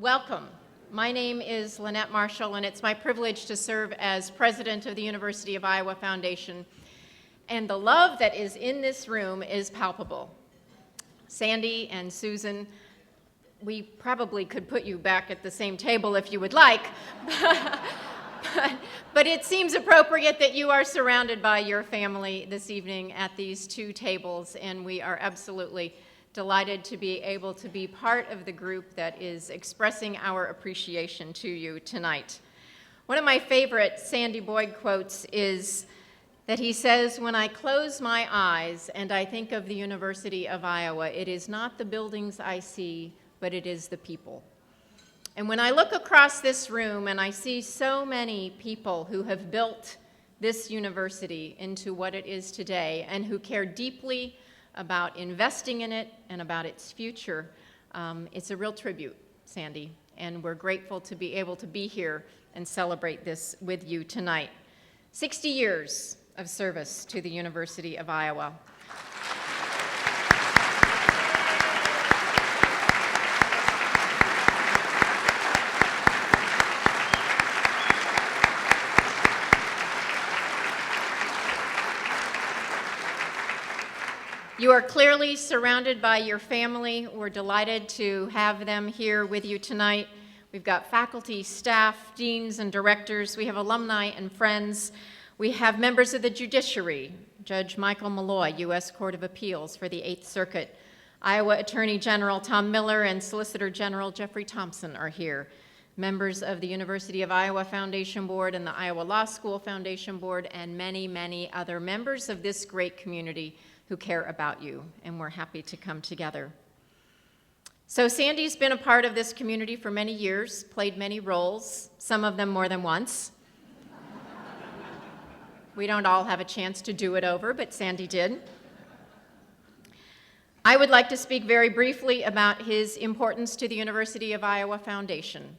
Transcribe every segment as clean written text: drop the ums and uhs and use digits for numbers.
Welcome. My name is Lynette Marshall, and it's my privilege to serve as president of the University of Iowa Foundation. And the love that is in this room is palpable. Sandy and Susan, we probably could put you back at the same table if you would like, but it seems appropriate that you are surrounded by your family this evening at these two tables, and we are absolutely delighted to be able to be part of the group that is expressing our appreciation to you tonight. One of my favorite Sandy Boyd quotes is that he says, "When I close my eyes and I think of the University of Iowa, it is not the buildings I see, but it is the people." And when I look across this room and I see so many people who have built this university into what it is today and who care deeply about investing in it and about its future, it's a real tribute, Sandy, and we're grateful to be able to be here and celebrate this with you tonight. 60 years of service to the University of Iowa. You are clearly surrounded by your family. We're delighted to have them here with you tonight. We've got faculty, staff, deans, and directors. We have alumni and friends. We have members of the judiciary, Judge Michael Malloy, U.S. Court of Appeals for the 8th Circuit. Iowa Attorney General Tom Miller and Solicitor General Jeffrey Thompson are here. Members of the University of Iowa Foundation Board and the Iowa Law School Foundation Board, and many, many other members of this great community who care about you, and we're happy to come together. So Sandy's been a part of this community for many years, played many roles, some of them more than once. We don't all have a chance to do it over, but Sandy did. I would like to speak very briefly about his importance to the University of Iowa Foundation.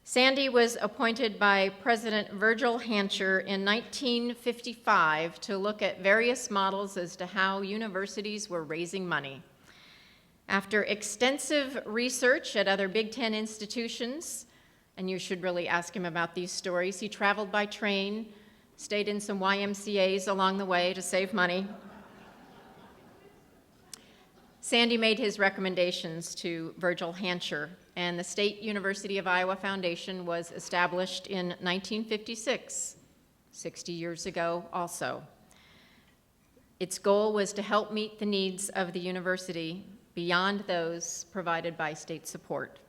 Sandy was appointed by President Virgil Hancher in 1955 to look at various models as to how universities were raising money. After extensive research at other Big Ten institutions, and you should really ask him about these stories, he traveled by train, stayed in some YMCAs along the way to save money. Sandy made his recommendations to Virgil Hancher, and the State University of Iowa Foundation was established in 1956, 60 years ago also. Its goal was to help meet the needs of the university beyond those provided by state support.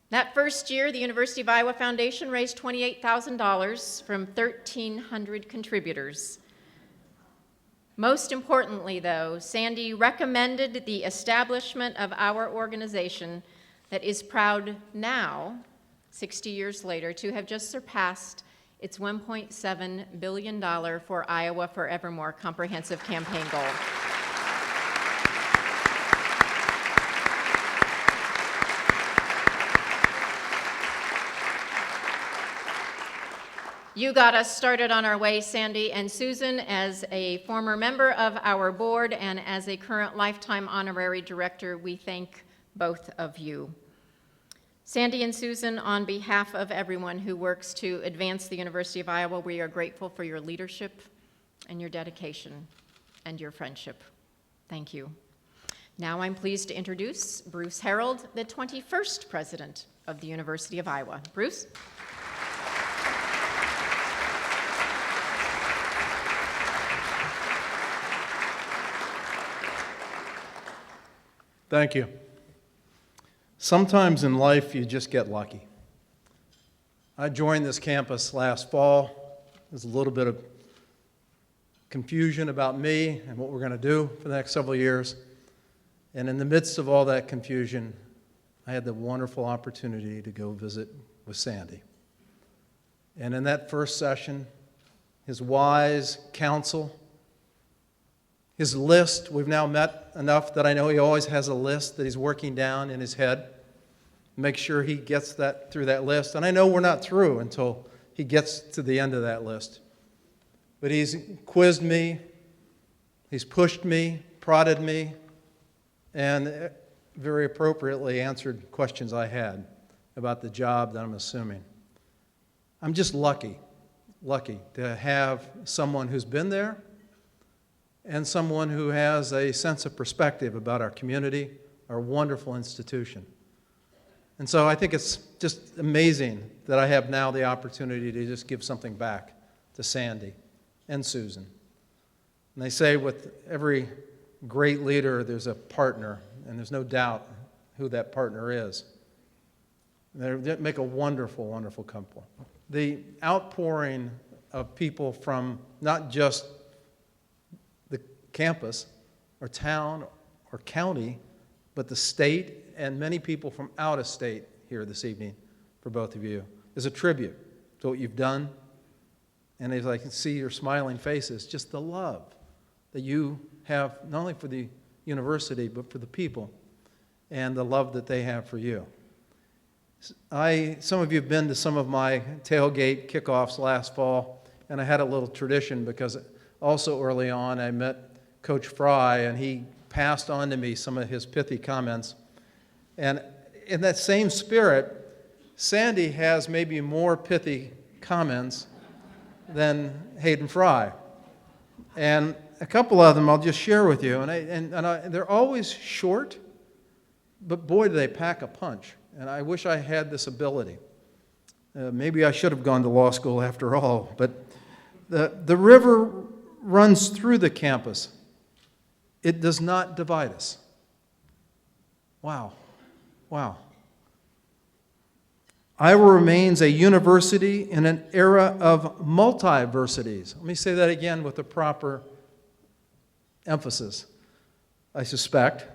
That first year, the University of Iowa Foundation raised $28,000 from 1,300 contributors. Most importantly, though, Sandy recommended the establishment of our organization that is proud now, 60 years later, to have just surpassed its $1.7 billion For Iowa Forevermore comprehensive campaign goal. You got us started on our way, Sandy, and Susan, as a former member of our board and as a current lifetime honorary director, we thank both of you. Sandy and Susan, on behalf of everyone who works to advance the University of Iowa, we are grateful for your leadership and your dedication and your friendship. Thank you. Now I'm pleased to introduce Bruce Harreld, the 21st president of the University of Iowa. Bruce? Thank you. Sometimes in life, you just get lucky. I joined this campus last fall. There's a little bit of confusion about me and what we're going to do for the next several years. And in the midst of all that confusion, I had the wonderful opportunity to go visit with Sandy. And in that first session, his wise counsel, his list, we've now met enough that I know he always has a list that he's working down in his head. Make sure he gets that through that list. And I know we're not through until he gets to the end of that list. But he's quizzed me, he's pushed me, prodded me, and very appropriately answered questions I had about the job that I'm assuming. I'm just lucky to have someone who's been there and someone who has a sense of perspective about our community, our wonderful institution. And so I think it's just amazing that I have now the opportunity to just give something back to Sandy and Susan. And they say with every great leader, there's a partner, and there's no doubt who that partner is. They make a wonderful, wonderful couple. The outpouring of people from not just the campus or town or county, but the state and many people from out of state here this evening for both of you is a tribute to what you've done. And as I can see your smiling faces, just the love that you have not only for the university, but for the people, and the love that they have for you. Some of you have been to some of my tailgate kickoffs last fall, and I had a little tradition because also early on I met Coach Fry, and he passed on to me some of his pithy comments. And in that same spirit, Sandy has maybe more pithy comments than Hayden Fry. And a couple of them I'll just share with you. And they're always short, but boy, do they pack a punch. And I wish I had this ability. Maybe I should have gone to law school after all. But the river runs through the campus. It does not divide us. Wow. Wow. Iowa remains a university in an era of multiversities. Let me say that again with the proper emphasis. I suspect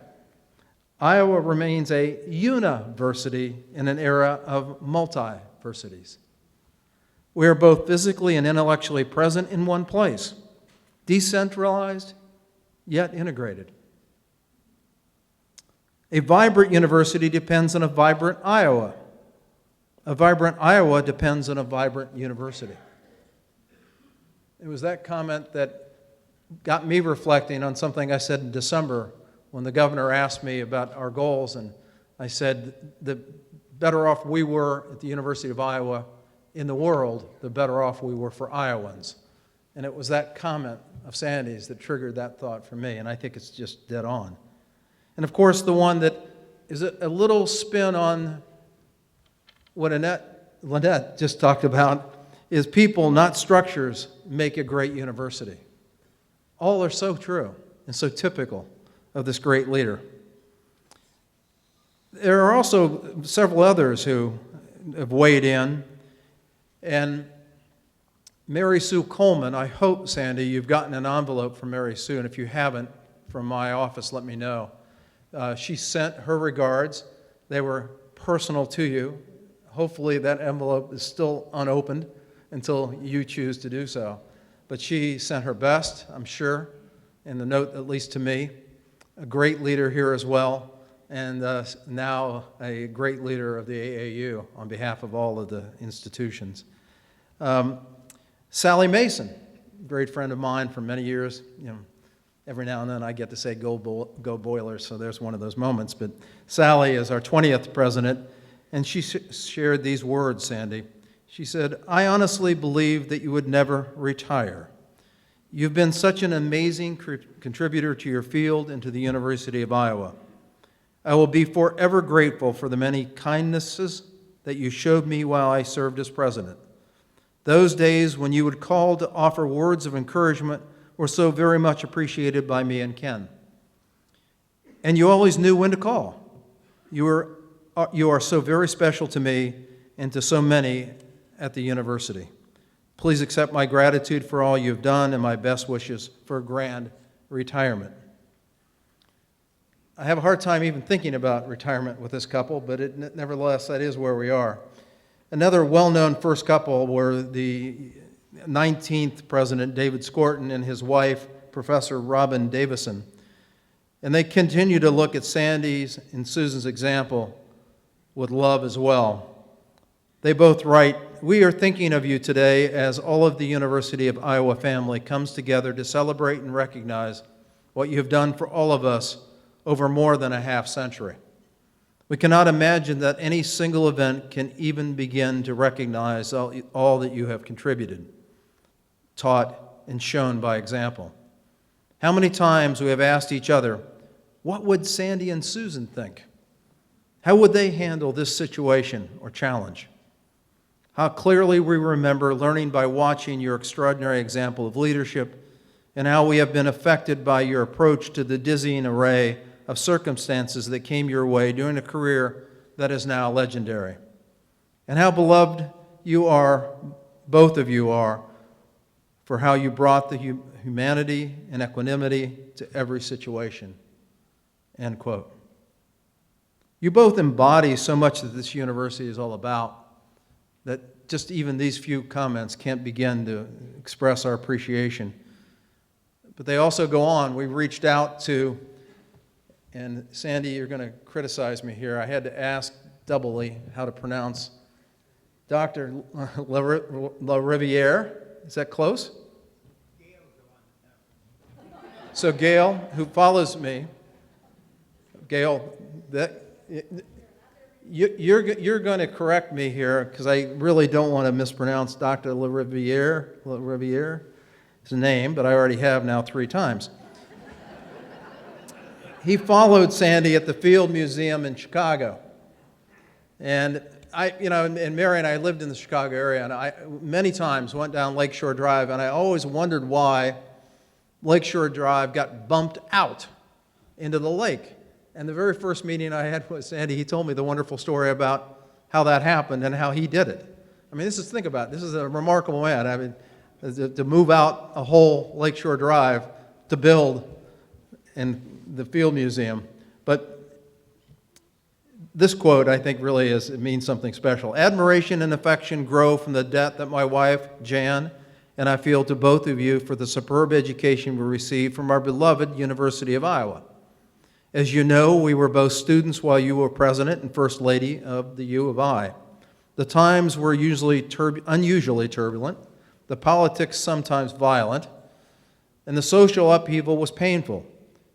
Iowa remains a university in an era of multiversities. We are both physically and intellectually present in one place, decentralized yet integrated. A vibrant university depends on a vibrant Iowa. A vibrant Iowa depends on a vibrant university. It was that comment that got me reflecting on something I said in December when the governor asked me about our goals, and I said the better off we were at the University of Iowa in the world, the better off we were for Iowans. And it was that comment of Sandy's that triggered that thought for me, and I think it's just dead on. And of course, the one that is a little spin on what Lynette just talked about is people, not structures, make a great university. All are so true and so typical of this great leader. There are also several others who have weighed in, and Mary Sue Coleman, I hope, Sandy, you've gotten an envelope from Mary Sue, and if you haven't, from my office, let me know. She sent her regards. They were personal to you. Hopefully that envelope is still unopened until you choose to do so. But she sent her best, I'm sure, in the note, at least to me. A great leader here as well, and now a great leader of the AAU on behalf of all of the institutions. Sally Mason, great friend of mine for many years. You know, every now and then I get to say go Boilers, so there's one of those moments. But Sally is our 20th president, and she shared these words, Sandy. She said, "I honestly believe that you would never retire. You've been such an amazing contributor to your field and to the University of Iowa. I will be forever grateful for the many kindnesses that you showed me while I served as president. Those days when you would call to offer words of encouragement were so very much appreciated by me and Ken. And you always knew when to call. You are so very special to me and to so many at the university. Please accept my gratitude for all you've done and my best wishes for a grand retirement." I have a hard time even thinking about retirement with this couple, but nevertheless, that is where we are. Another well-known first couple were the 19th President David Scorton and his wife, Professor Robin Davison. And they continue to look at Sandy's and Susan's example with love as well. They both write, "We are thinking of you today as all of the University of Iowa family comes together to celebrate and recognize what you have done for all of us over more than a half century. We cannot imagine that any single event can even begin to recognize all that you have contributed, taught, and shown by example. How many times we have asked each other, what would Sandy and Susan think? How would they handle this situation or challenge? How clearly we remember learning by watching your extraordinary example of leadership, and how we have been affected by your approach to the dizzying array of circumstances that came your way during a career that is now legendary. And how beloved you are, both of you are, for how you brought the humanity and equanimity to every situation. End quote. You both embody so much that this university is all about that just even these few comments can't begin to express our appreciation. But they also go on. We reached out to, and Sandy, you're going to criticize me here. I had to ask doubly how to pronounce Dr. La Riviere. Is that close? So Gail, who follows me, Gail, you're going to correct me here because I really don't want to mispronounce Dr. La Riviere's name, but I already have now 3 times. He followed Sandy at the Field Museum in Chicago. And and Mary and I lived in the Chicago area, and I many times went down Lakeshore Drive, and I always wondered why Lakeshore Drive got bumped out into the lake. And the very first meeting I had with Sandy, he told me the wonderful story about how that happened and how he did it. I mean, think about it. This is a remarkable man. I mean, to move out a whole Lakeshore Drive to build in the Field Museum. But this quote, I think, really it means something special. Admiration and affection grow from the debt that my wife, Jan, and I feel to both of you for the superb education we received from our beloved University of Iowa. As you know, we were both students while you were president and first lady of the U of I. The times were unusually turbulent, the politics sometimes violent, and the social upheaval was painful.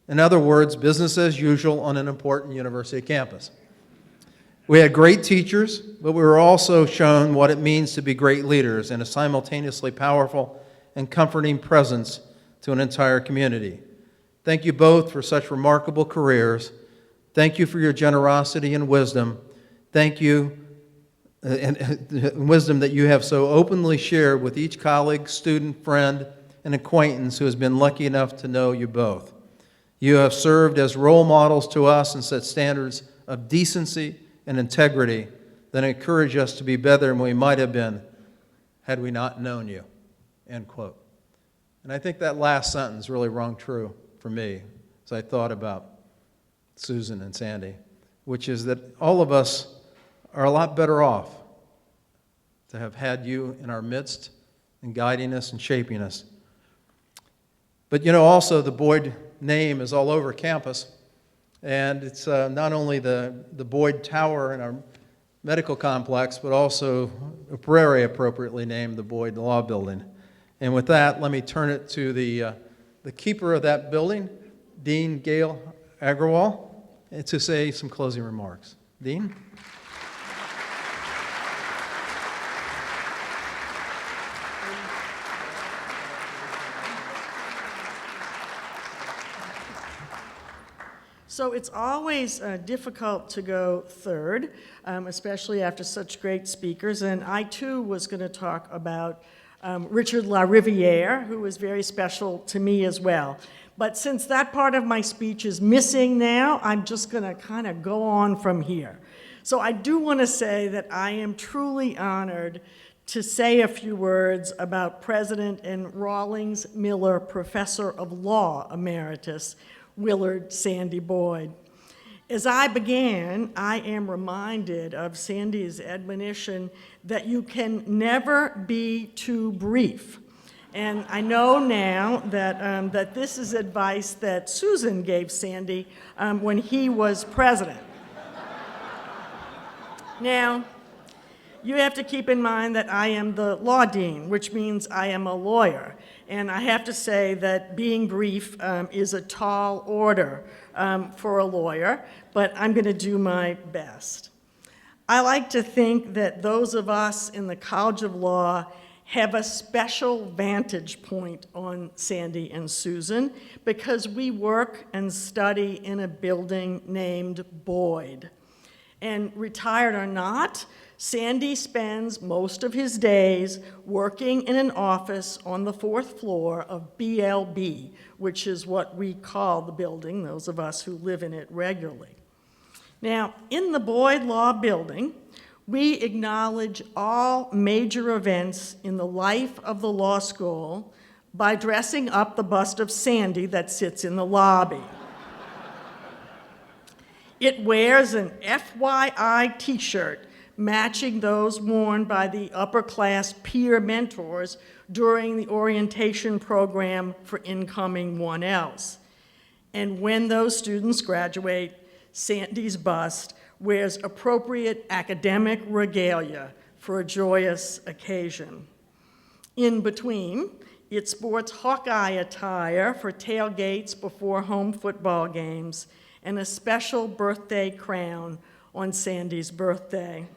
In other words, business as usual on an important university campus. We had great teachers, but we were also shown what it means to be great leaders and a simultaneously powerful and comforting presence to an entire community. Thank you both for such remarkable careers. Thank you for your generosity and wisdom. Thank you, and wisdom that you have so openly shared with each colleague, student, friend, and acquaintance who has been lucky enough to know you both. You have served as role models to us and set standards of decency and integrity that encourage us to be better than we might have been had we not known you, end quote. And I think that last sentence really rung true for me as I thought about Susan and Sandy, which is that all of us are a lot better off to have had you in our midst and guiding us and shaping us. But also the Boyd name is all over campus. And it's not only the Boyd Tower in our medical complex, but also a prairie appropriately named the Boyd Law Building. And with that, let me turn it to the keeper of that building, Dean Gail Agrawal, to say some closing remarks. Dean? So it's always difficult to go third, especially after such great speakers. And I, too, was going to talk about Richard La Riviere, who was very special to me as well. But since that part of my speech is missing now, I'm just going to kind of go on from here. So I do want to say that I am truly honored to say a few words about President and Rawlings Miller Professor of Law Emeritus, Willard Sandy Boyd. As I began, I am reminded of Sandy's admonition that you can never be too brief. And I know now that this is advice that Susan gave Sandy when he was president. Now, you have to keep in mind that I am the law dean, which means I am a lawyer. And I have to say that being brief is a tall order for a lawyer, but I'm going to do my best. I like to think that those of us in the College of Law have a special vantage point on Sandy and Susan because we work and study in a building named Boyd. And retired or not, Sandy spends most of his days working in an office on the 4th floor of BLB, which is what we call the building, those of us who live in it regularly. Now, in the Boyd Law Building, we acknowledge all major events in the life of the law school by dressing up the bust of Sandy that sits in the lobby. It wears an FYI t-shirt matching those worn by the upper-class peer mentors during the orientation program for incoming 1Ls. And when those students graduate, Sandy's bust wears appropriate academic regalia for a joyous occasion. In between, it sports Hawkeye attire for tailgates before home football games and a special birthday crown on Sandy's birthday.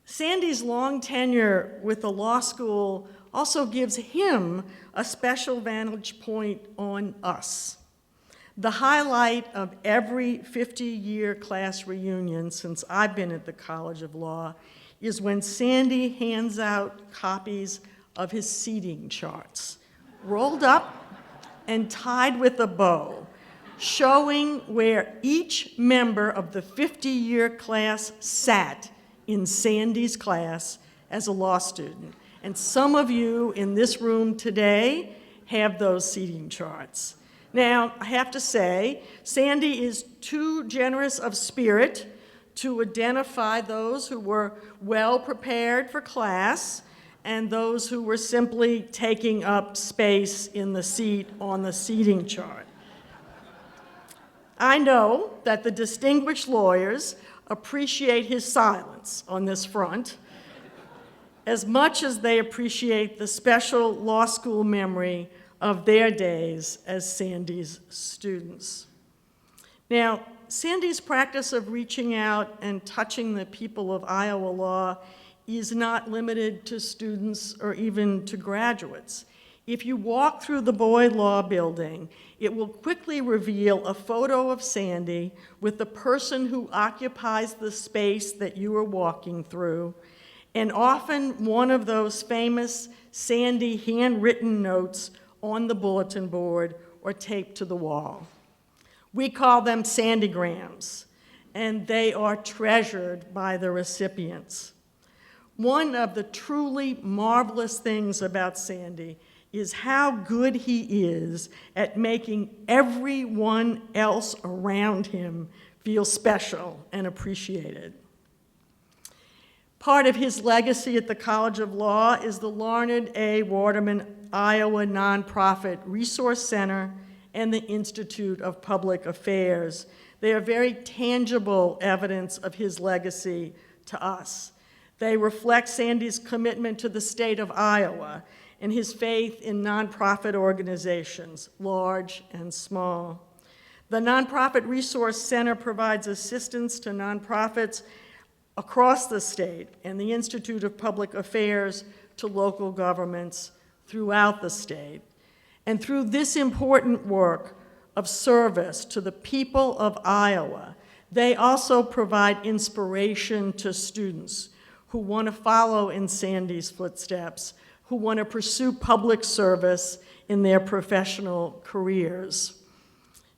Sandy's long tenure with the law school also gives him a special vantage point on us. The highlight of every 50-year class reunion since I've been at the College of Law is when Sandy hands out copies of his seating charts, rolled up and tied with a bow, showing where each member of the 50-year class sat in Sandy's class as a law student. And some of you in this room today have those seating charts. Now, I have to say, Sandy is too generous of spirit to identify those who were well prepared for class and those who were simply taking up space in the seat on the seating chart. I know that the distinguished lawyers appreciate his silence on this front as much as they appreciate the special law school memory of their days as Sandy's students. Now, Sandy's practice of reaching out and touching the people of Iowa law is not limited to students or even to graduates. If you walk through the Boyd Law Building, it will quickly reveal a photo of Sandy with the person who occupies the space that you are walking through, and often one of those famous Sandy handwritten notes on the bulletin board or taped to the wall. We call them Sandygrams, and they are treasured by the recipients. One of the truly marvelous things about Sandy is how good he is at making everyone else around him feel special and appreciated. Part of his legacy at the College of Law is the Larned A. Waterman Iowa Nonprofit Resource Center and the Institute of Public Affairs. They are very tangible evidence of his legacy to us. They reflect Sandy's commitment to the state of Iowa and his faith in nonprofit organizations, large and small. The Nonprofit Resource Center provides assistance to nonprofits across the state and the Institute of Public Affairs to local governments throughout the state. And through this important work of service to the people of Iowa, they also provide inspiration to students who want to follow in Sandy's footsteps, who want to pursue public service in their professional careers.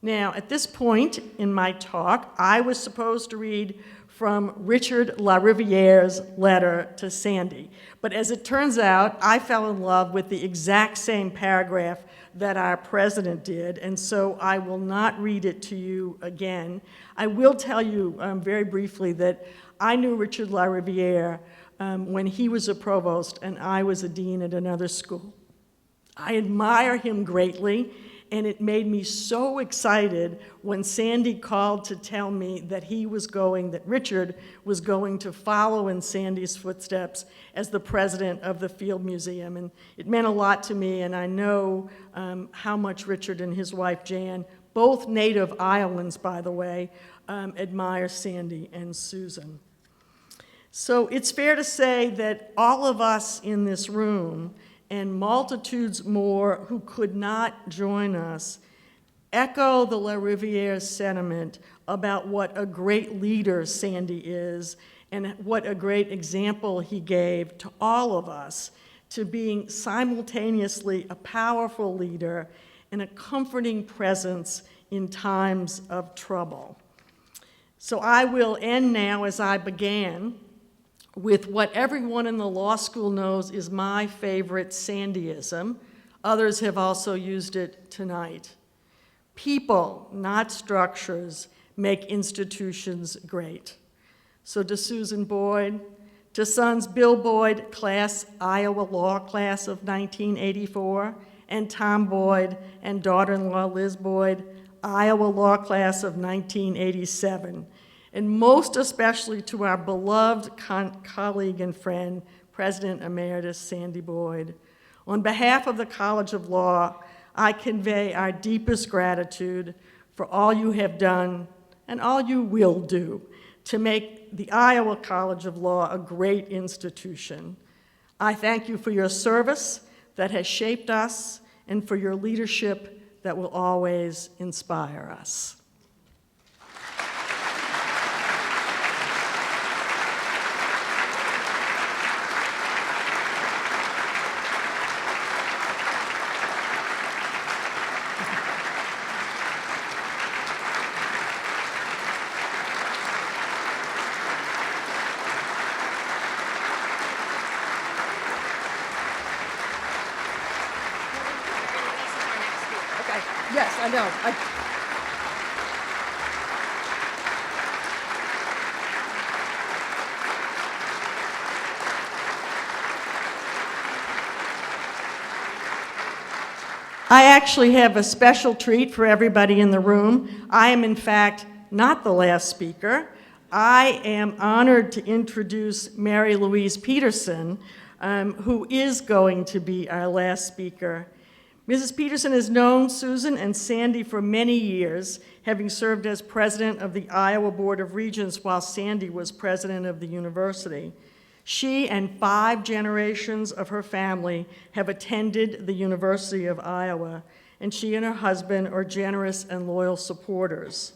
Now, at this point in my talk, I was supposed to read from Richard LaRiviere's letter to Sandy. But as it turns out, I fell in love with the exact same paragraph that our president did, and so I will not read it to you again. I will tell you very briefly that I knew Richard LaRiviere when he was a provost and I was a dean at another school. I admire him greatly, and it made me so excited when Sandy called to tell me that Richard was going to follow in Sandy's footsteps as the president of the Field Museum. And it meant a lot to me, and I know how much Richard and his wife Jan, both native Iowans, by the way, admire Sandy and Susan. So it's fair to say that all of us in this room, and multitudes more who could not join us, echo the La Riviere's sentiment about what a great leader Sandy is and what a great example he gave to all of us to being simultaneously a powerful leader and a comforting presence in times of trouble. So I will end now, as I began, with what everyone in the law school knows is my favorite Sandyism. Others have also used it tonight. People, not structures, make institutions great. So to Susan Boyd, to sons Bill Boyd, Iowa Law Class of 1984, and Tom Boyd, and daughter-in-law Liz Boyd, Iowa Law Class of 1987. And most especially to our beloved colleague and friend, President Emeritus Sandy Boyd. On behalf of the College of Law, I convey our deepest gratitude for all you have done and all you will do to make the Iowa College of Law a great institution. I thank you for your service that has shaped us and for your leadership that will always inspire us. Yes, I know. I actually have a special treat for everybody in the room. I am, in fact, not the last speaker. I am honored to introduce Mary Louise Peterson, who is going to be our last speaker. Mrs. Peterson has known Susan and Sandy for many years, having served as president of the Iowa Board of Regents while Sandy was president of the university. She and 5 generations of her family have attended the University of Iowa, and she and her husband are generous and loyal supporters.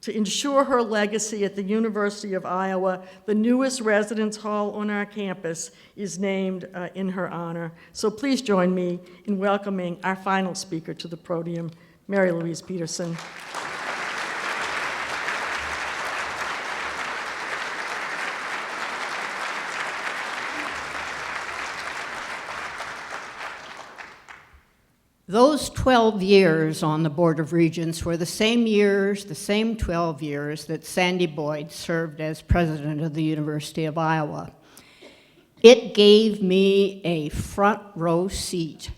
To ensure her legacy at the University of Iowa, the newest residence hall on our campus is named in her honor. So please join me in welcoming our final speaker to the podium, Mary Louise Peterson. Those 12 years on the Board of Regents were the same 12 years that Sandy Boyd served as president of the University of Iowa. It gave me a front row seat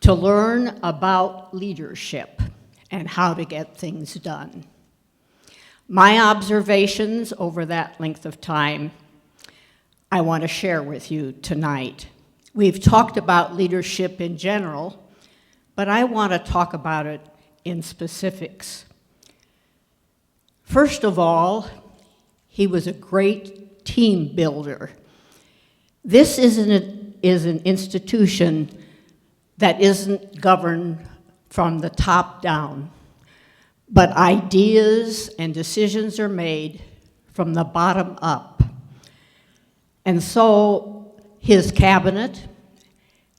to learn about leadership and how to get things done. My observations over that length of time, I want to share with you tonight. We've talked about leadership in general, but I want to talk about it in specifics. First of all, he was a great team builder. This is an institution that isn't governed from the top down, but ideas and decisions are made from the bottom up. And so his cabinet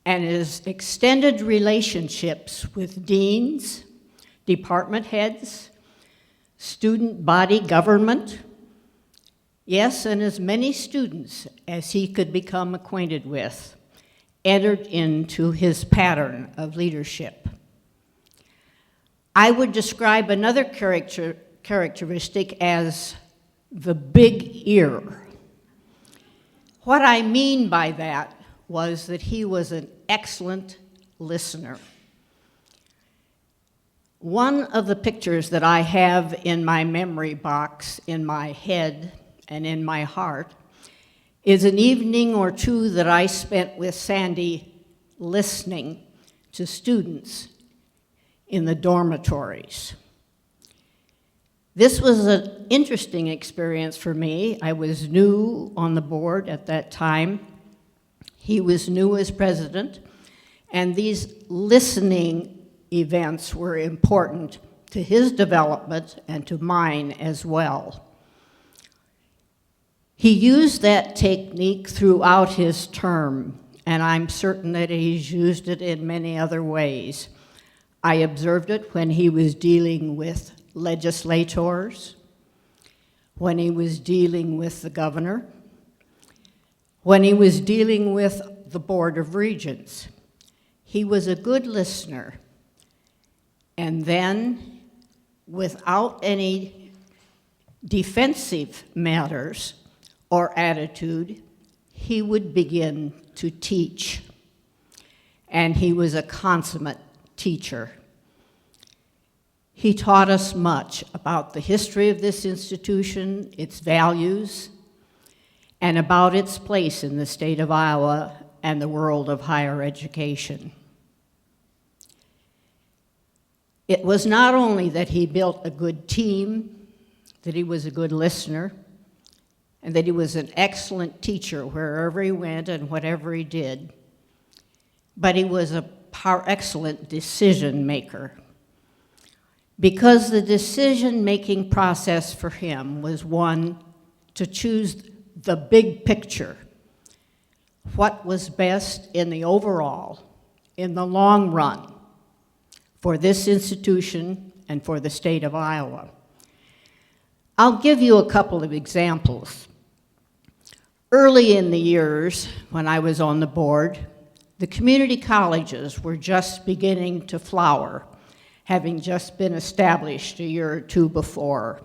and his extended relationships with deans, department heads, student body government, yes, and as many students as he could become acquainted with, entered into his pattern of leadership. I would describe another characteristic as the big ear. What I mean by that was that he was an excellent listener. One of the pictures that I have in my memory box, in my head and in my heart, is an evening or two that I spent with Sandy listening to students in the dormitories. This was an interesting experience for me. I was new on the board at that time. He was new as president, and these listening events were important to his development and to mine as well. He used that technique throughout his term, and I'm certain that he's used it in many other ways. I observed it when he was dealing with legislators, when he was dealing with the governor, when he was dealing with the Board of Regents. He was a good listener, and then, without any defensive matters or attitude, he would begin to teach. And he was a consummate teacher. He taught us much about the history of this institution, its values, and about its place in the state of Iowa and the world of higher education. It was not only that he built a good team, that he was a good listener, and that he was an excellent teacher wherever he went and whatever he did, but he was an excellent decision maker. Because the decision-making process for him was one to choose the big picture, what was best in the overall, in the long run, for this institution and for the state of Iowa. I'll give you a couple of examples. Early in the years, when I was on the board, the community colleges were just beginning to flower, having just been established a year or two before.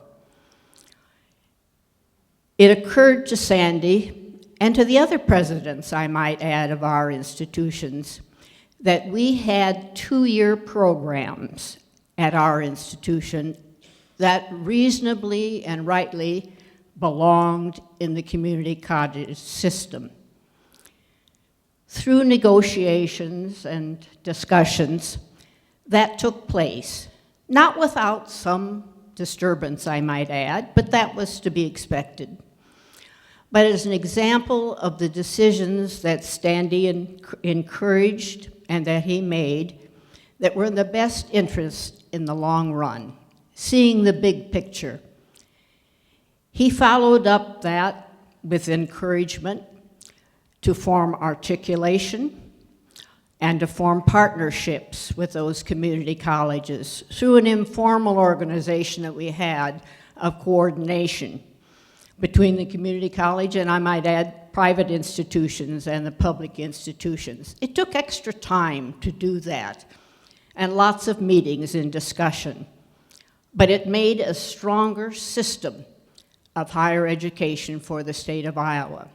It occurred to Sandy, and to the other presidents, I might add, of our institutions, that we had 2-year programs at our institution that reasonably and rightly belonged in the community college system. Through negotiations and discussions, that took place, not without some disturbance, I might add, but that was to be expected. But as an example of the decisions that Sandy encouraged and that he made that were in the best interest in the long run, seeing the big picture. He followed up that with encouragement to form articulation and to form partnerships with those community colleges through an informal organization that we had of coordination between the community college and, I might add, private institutions and the public institutions. It took extra time to do that and lots of meetings and discussion, but it made a stronger system of higher education for the state of Iowa.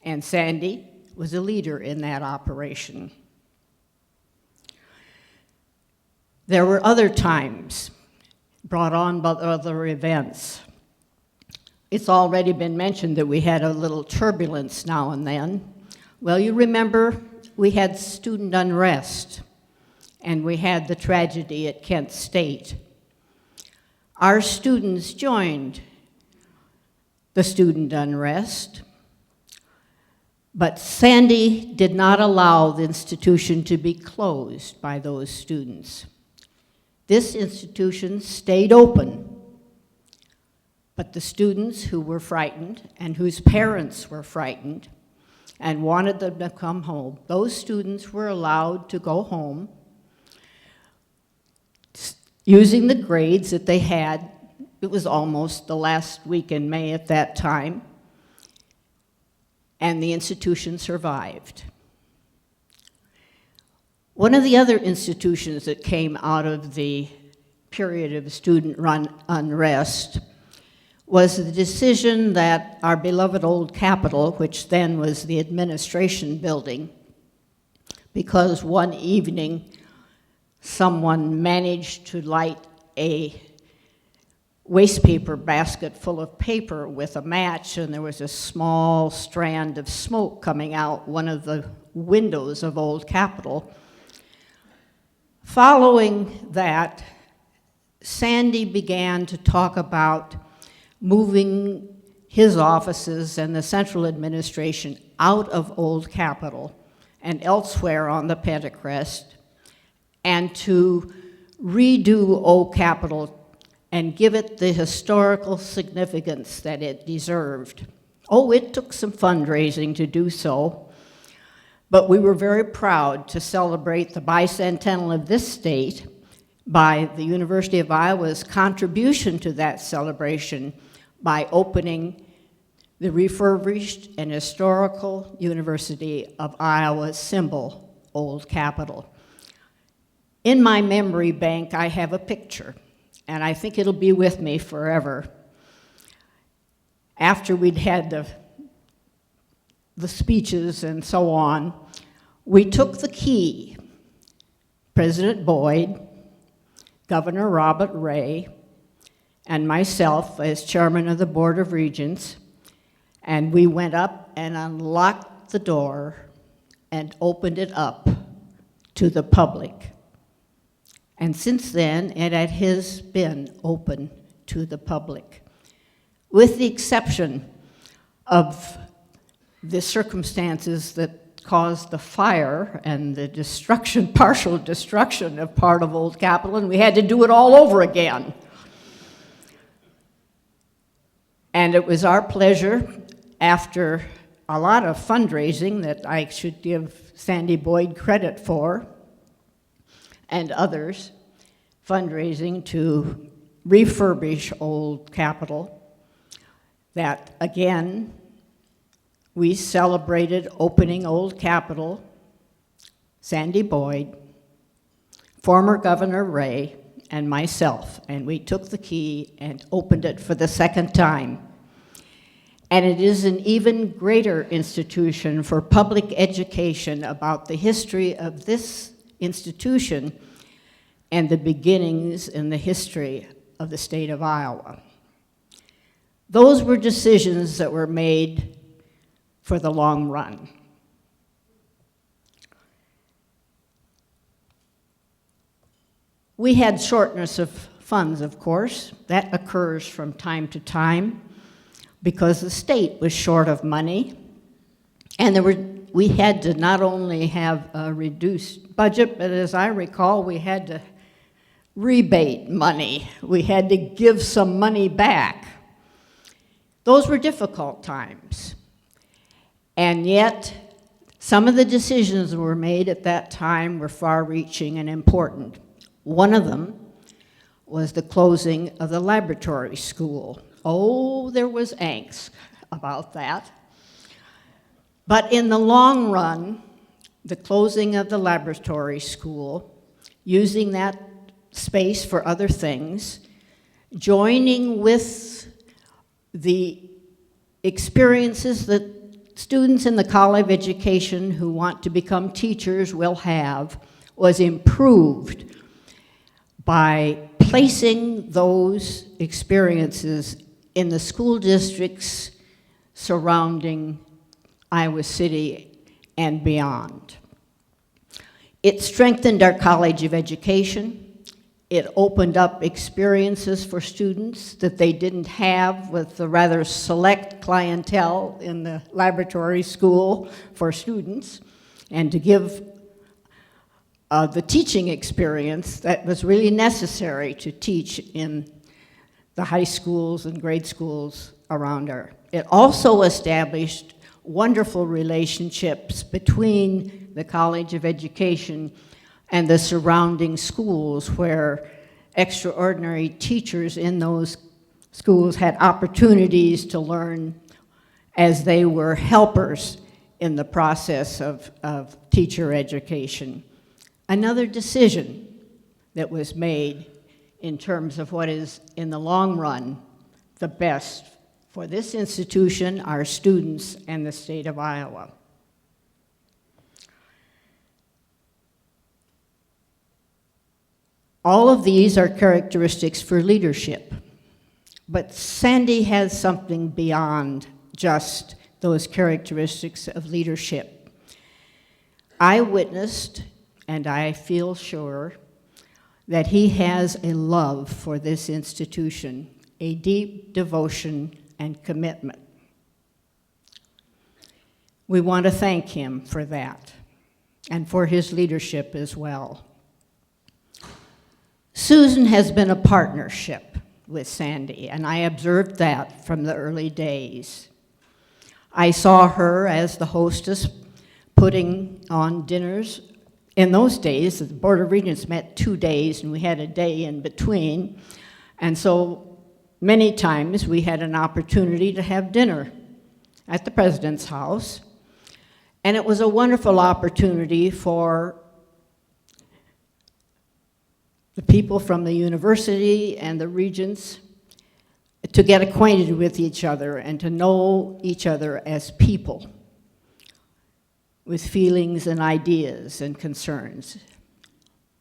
And Sandy was a leader in that operation. There were other times brought on by other events. It's already been mentioned that we had a little turbulence now and then. Well, you remember we had student unrest, and we had the tragedy at Kent State. Our students joined the student unrest, but Sandy did not allow the institution to be closed by those students. This institution stayed open, but the students who were frightened and whose parents were frightened and wanted them to come home, those students were allowed to go home using the grades that they had. It was almost the last week in May at that time, and the institution survived. One of the other institutions that came out of the period of student-run unrest was the decision that our beloved old Capitol, which then was the administration building, because one evening someone managed to light a waste paper basket full of paper with a match, and there was a small strand of smoke coming out one of the windows of Old Capitol. Following that, Sandy began to talk about moving his offices and the central administration out of Old Capitol and elsewhere on the Pentecrest, and to redo Old Capitol and give it the historical significance that it deserved. Oh, it took some fundraising to do so, but we were very proud to celebrate the bicentennial of this state by the University of Iowa's contribution to that celebration by opening the refurbished and historical University of Iowa symbol, Old Capitol. In my memory bank, I have a picture, and I think it'll be with me forever. After we'd had the speeches and so on, we took the key, President Boyd, Governor Robert Ray, and myself as chairman of the Board of Regents, and we went up and unlocked the door and opened it up to the public. And since then, it has been open to the public, with the exception of the circumstances that caused the fire and the destruction, partial destruction of part of Old Capitol, and we had to do it all over again. And it was our pleasure, after a lot of fundraising that I should give Sandy Boyd credit for, and others, fundraising to refurbish Old Capitol, that again, we celebrated opening Old Capitol, Sandy Boyd, former Governor Ray, and myself, and we took the key and opened it for the second time. And it is an even greater institution for public education about the history of this institution and the beginnings in the history of the state of Iowa. Those were decisions that were made for the long run. We had shortness of funds, of course. That occurs from time to time because the state was short of money, and we had to not only have a reduced budget, but as I recall, we had to rebate money. We had to give some money back. Those were difficult times. And yet, some of the decisions that were made at that time were far-reaching and important. One of them was the closing of the laboratory school. Oh, there was angst about that. But in the long run, the closing of the laboratory school, using that space for other things, joining with the experiences that students in the College of Education who want to become teachers will have, was improved by placing those experiences in the school districts surrounding Iowa City and beyond. It strengthened our College of Education. It opened up experiences for students that they didn't have with the rather select clientele in the laboratory school for students, and to give the teaching experience that was really necessary to teach in the high schools and grade schools around her. It also established wonderful relationships between the College of Education and the surrounding schools, where extraordinary teachers in those schools had opportunities to learn as they were helpers in the process of teacher education. Another decision that was made in terms of what is, in the long run, the best for this institution, our students, and the state of Iowa. All of these are characteristics for leadership. But Sandy has something beyond just those characteristics of leadership. I witnessed, and I feel sure, that he has a love for this institution, a deep devotion and commitment. We want to thank him for that and for his leadership as well. Susan has been a partnership with Sandy, and I observed that from the early days. I saw her as the hostess putting on dinners. In those days, the Board of Regents met 2 days, and we had a day in between. And so many times we had an opportunity to have dinner at the president's house. And it was a wonderful opportunity for the people from the university and the regents to get acquainted with each other and to know each other as people with feelings and ideas and concerns.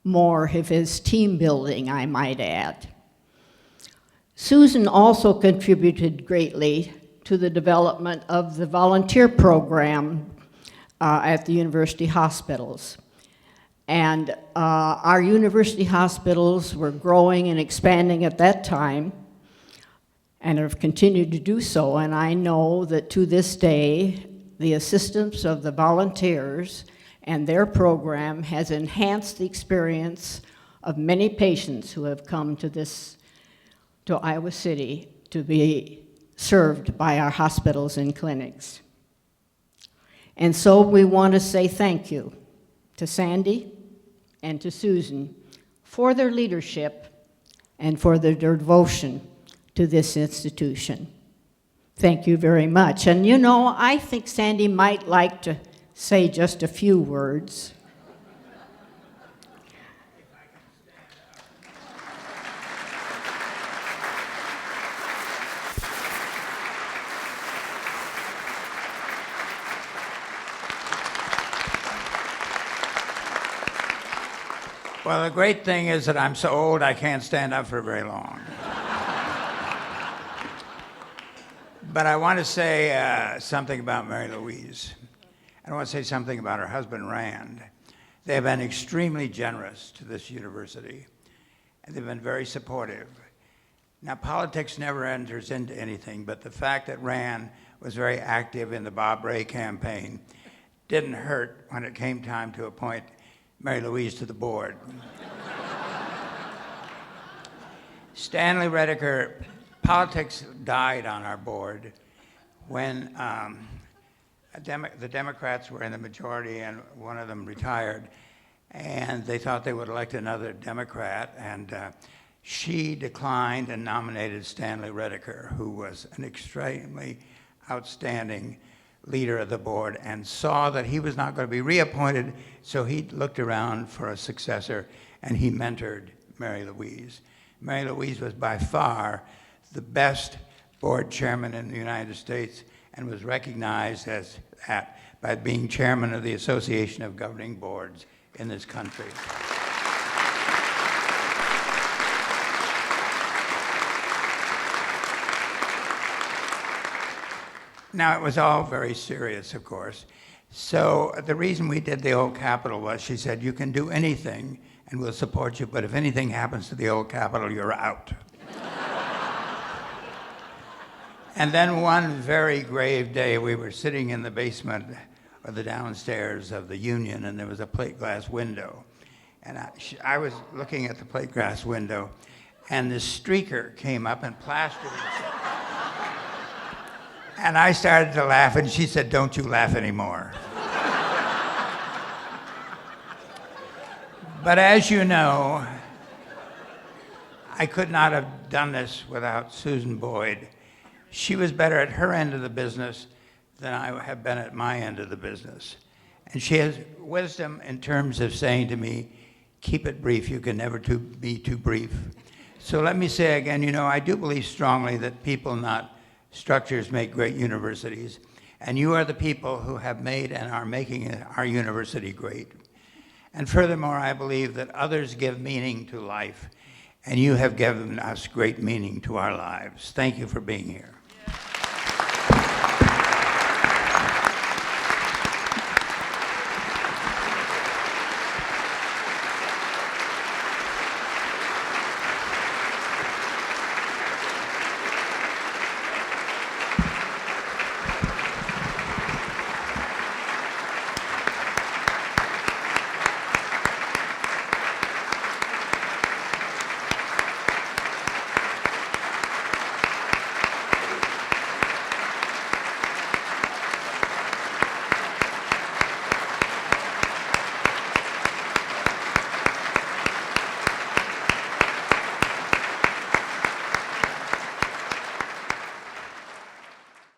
More of his team building, I might add. Susan also contributed greatly to the development of the volunteer program at the university hospitals. And our university hospitals were growing and expanding at that time and have continued to do so. And I know that to this day, the assistance of the volunteers and their program has enhanced the experience of many patients who have come to Iowa City to be served by our hospitals and clinics. And so we want to say thank you to Sandy and to Susan for their leadership and for their devotion to this institution. Thank you very much. And you know, I think Sandy might like to say just a few words. Well, the great thing is that I'm so old I can't stand up for very long. But I want to say something about Mary Louise. I want to say something about her husband, Rand. They have been extremely generous to this university, and they've been very supportive. Now, politics never enters into anything, but the fact that Rand was very active in the Bob Ray campaign didn't hurt when it came time to appoint Mary Louise to the board. Stanley Redeker, politics died on our board when the Democrats were in the majority and one of them retired, and they thought they would elect another Democrat, and she declined and nominated Stanley Redeker, who was an extremely outstanding leader of the board, and saw that he was not going to be reappointed, so he looked around for a successor, and he mentored Mary Louise. Mary Louise was by far the best board chairman in the United States and was recognized as that by being chairman of the Association of Governing Boards in this country. Now, it was all very serious, of course. So the reason we did the old Capitol was she said, you can do anything and we'll support you, but if anything happens to the old Capitol, you're out. And then one very grave day, we were sitting in the basement or the downstairs of the Union, and there was a plate glass window. And I was looking at the plate glass window, and this streaker came up and plastered it. And I started to laugh, and she said, don't you laugh anymore. But as you know, I could not have done this without Susan Boyd. She was better at her end of the business than I have been at my end of the business. And she has wisdom in terms of saying to me, keep it brief, you can never be too brief. So let me say again, you know, I do believe strongly that people, not structures, make great universities. And you are the people who have made and are making our university great. And furthermore, I believe that others give meaning to life, and you have given us great meaning to our lives. Thank you for being here.